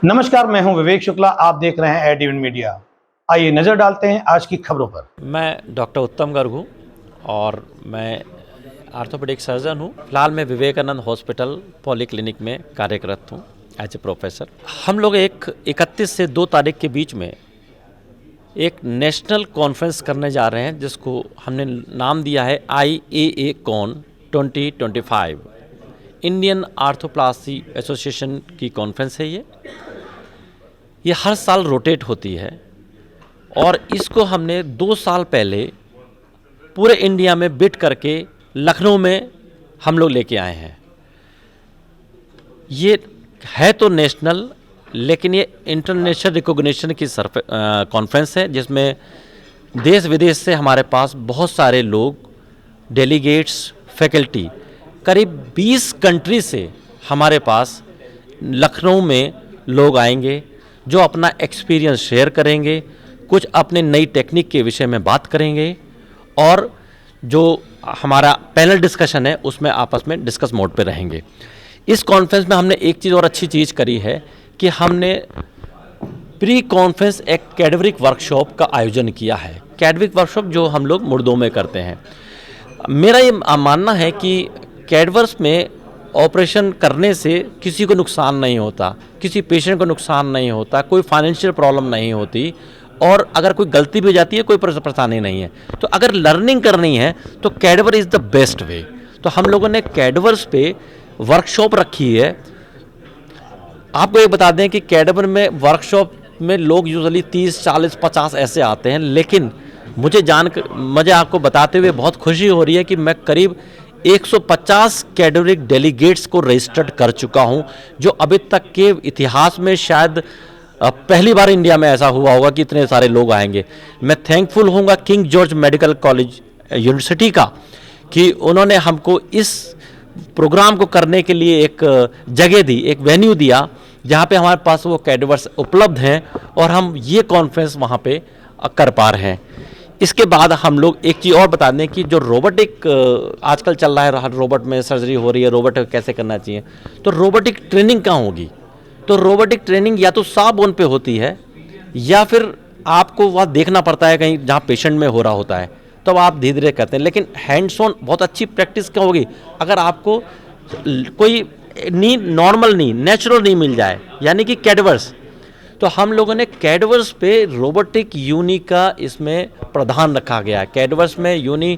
नमस्कार, मैं हूं विवेक शुक्ला। आप देख रहे हैं एडीवन मीडिया। आइए नजर डालते हैं आज की खबरों पर। मैं डॉक्टर उत्तम गर्ग हूँ और मैं आर्थोपेडिक सर्जन हूँ। फिलहाल मैं विवेकानंद हॉस्पिटल पॉलीक्लिनिक में कार्यरत हूँ एज ए प्रोफेसर। हम लोग 31 से 2 तारीख के बीच में एक नेशनल कॉन्फ्रेंस करने जा रहे हैं, जिसको हमने नाम दिया है IAA con 2025। Indian arthroplasty association की कॉन्फ्रेंस है। ये हर साल रोटेट होती है और इसको हमने 2 साल पहले पूरे इंडिया में बिड करके लखनऊ में हम लोग लेके आए हैं। ये है तो नेशनल, लेकिन ये इंटरनेशनल रिकॉग्निशन की कॉन्फ्रेंस है, जिसमें देश विदेश से हमारे पास बहुत सारे लोग, डेलीगेट्स, फैकल्टी, करीब 20 कंट्री से हमारे पास लखनऊ में लोग आएंगे, जो अपना एक्सपीरियंस शेयर करेंगे, कुछ अपने नई टेक्निक के विषय में बात करेंगे और जो हमारा पैनल डिस्कशन है उसमें आपस में डिस्कस मोड पे रहेंगे। इस कॉन्फ्रेंस में हमने एक चीज़ और अच्छी चीज़ करी है कि हमने प्री कॉन्फ्रेंस एक कैडवरिक वर्कशॉप का आयोजन किया है। कैडवरिक वर्कशॉप जो हम लोग मुर्दों में करते हैं। मेरा ये मानना है कि कैडवर्स में ऑपरेशन करने से किसी को नुकसान नहीं होता, किसी पेशेंट को नुकसान नहीं होता, कोई फाइनेंशियल प्रॉब्लम नहीं होती, और अगर कोई गलती भी हो जाती है कोई परेशानी नहीं है। तो अगर लर्निंग करनी है तो cadaver is the best way. तो हम लोगों ने कैडवर्स पे वर्कशॉप रखी है। आपको ये बता दें कि कैडवर में वर्कशॉप में लोग यूजुअली 30, 40, 50 ऐसे आते हैं, लेकिन मुझे आपको बताते हुए बहुत खुशी हो रही है कि मैं करीब 150 कैडवरिक डेलीगेट्स को रजिस्टर्ड कर चुका हूं, जो अभी तक के इतिहास में शायद पहली बार इंडिया में ऐसा हुआ होगा कि इतने सारे लोग आएंगे। मैं थैंकफुल होऊंगा king George medical college university का कि उन्होंने हमको इस प्रोग्राम को करने के लिए एक जगह दी, एक वेन्यू दिया, जहां पे हमारे पास वो कैडवर्स उपलब्ध हैं और हम ये कॉन्फ्रेंस वहां पे कर पा रहे हैं। इसके बाद हम लोग एक चीज़ और बता दें कि जो रोबोटिक आजकल चल रहा है, रोबोट में सर्जरी हो रही है, रोबोट कैसे करना चाहिए, तो रोबोटिक ट्रेनिंग कहाँ होगी? तो रोबोटिक ट्रेनिंग या तो साबुन पे होती है या फिर आपको वहाँ देखना पड़ता है कहीं जहाँ पेशेंट में हो रहा होता है, तो आप धीरे धीरे करते हैं। लेकिन हैंड्स ऑन बहुत अच्छी प्रैक्टिस क्या होगी अगर आपको कोई नी नॉर्मल नी नेचुरल नी मिल जाए, यानी कि कैडवर्स। तो हम लोगों ने कैडवर्स पे रोबोटिक यूनी का इसमें प्रावधान रखा गया है। कैडवर्स में यूनी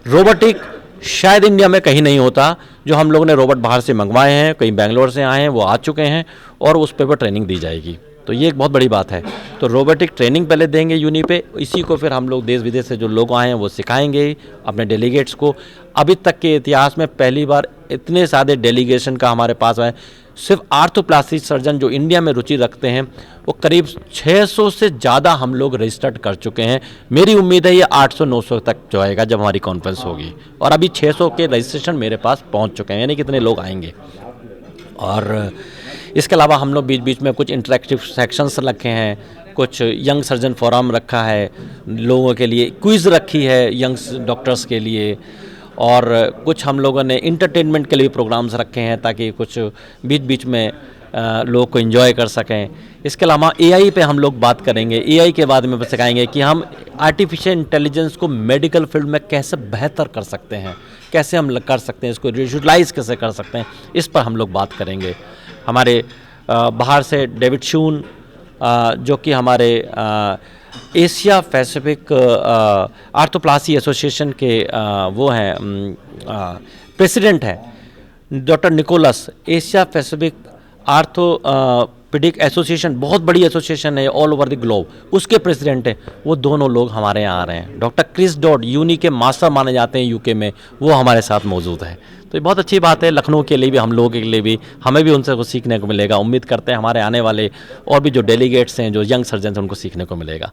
रोबोटिक शायद इंडिया में कहीं नहीं होता। जो हम लोगों ने रोबोट बाहर से मंगवाए हैं, कहीं बेंगलोर से आए हैं, वो आ चुके हैं और उस पे ट्रेनिंग दी जाएगी। तो ये एक बहुत बड़ी बात है। तो रोबोटिक ट्रेनिंग पहले देंगे यूनी पे, इसी को फिर हम लोग देश विदेश से जो लोग आए हैं वो सिखाएंगे अपने डेलीगेट्स को। अभी तक के इतिहास में पहली बार इतने सारे डेलीगेशन का हमारे पास आए। सिर्फ आर्थोप्लास्टी सर्जन जो इंडिया में रुचि रखते हैं वो करीब 600 से ज़्यादा हम लोग रजिस्टर्ड कर चुके हैं। मेरी उम्मीद है ये 800-900 तक जो आएगा जब हमारी कॉन्फ्रेंस होगी, और अभी 600 के रजिस्ट्रेशन मेरे पास पहुंच चुके हैं, यानी कितने लोग आएंगे। और इसके अलावा हम लोग बीच बीच में कुछ इंटरेक्टिव सेक्शंस रखे हैं, कुछ यंग सर्जन फोरम रखा है लोगों के लिए, क्विज़ रखी है यंग डॉक्टर्स के लिए, और कुछ हम लोगों ने इंटरटेनमेंट के लिए प्रोग्राम्स रखे हैं ताकि कुछ बीच बीच में लोग को एंजॉय कर सकें। इसके अलावा AI पे हम लोग बात करेंगे। AI के बाद में सिखाएंगे कि हम आर्टिफिशियल इंटेलिजेंस को मेडिकल फील्ड में कैसे बेहतर कर सकते हैं, कैसे हम कर सकते हैं, इसको विजुअलाइज कैसे कर सकते हैं, इस पर हम लोग बात करेंगे। हमारे बाहर से डेविड शून जो कि हमारे एशिया पैसिफिक आर्थोप्लास्टी एसोसिएशन के वो हैं प्रेसिडेंट हैं, doctor Nicholas, Asia Pacific orthopaedic association, बहुत बड़ी एसोसिएशन है ऑल ओवर द ग्लोब, उसके प्रेसिडेंट हैं। वो दोनों लोग हमारे यहाँ आ रहे हैं। डॉक्टर क्रिस डॉड यूनी के मास्टर माने जाते हैं UK में, वो हमारे साथ मौजूद है। तो ये बहुत अच्छी बात है लखनऊ के लिए भी, हम लोगों के लिए भी, हमें भी उनसे कुछ सीखने को मिलेगा। उम्मीद करते हैं हमारे आने वाले और भी जो डेलीगेट्स हैं, जो यंग सर्जन हैं, उनको सीखने को मिलेगा।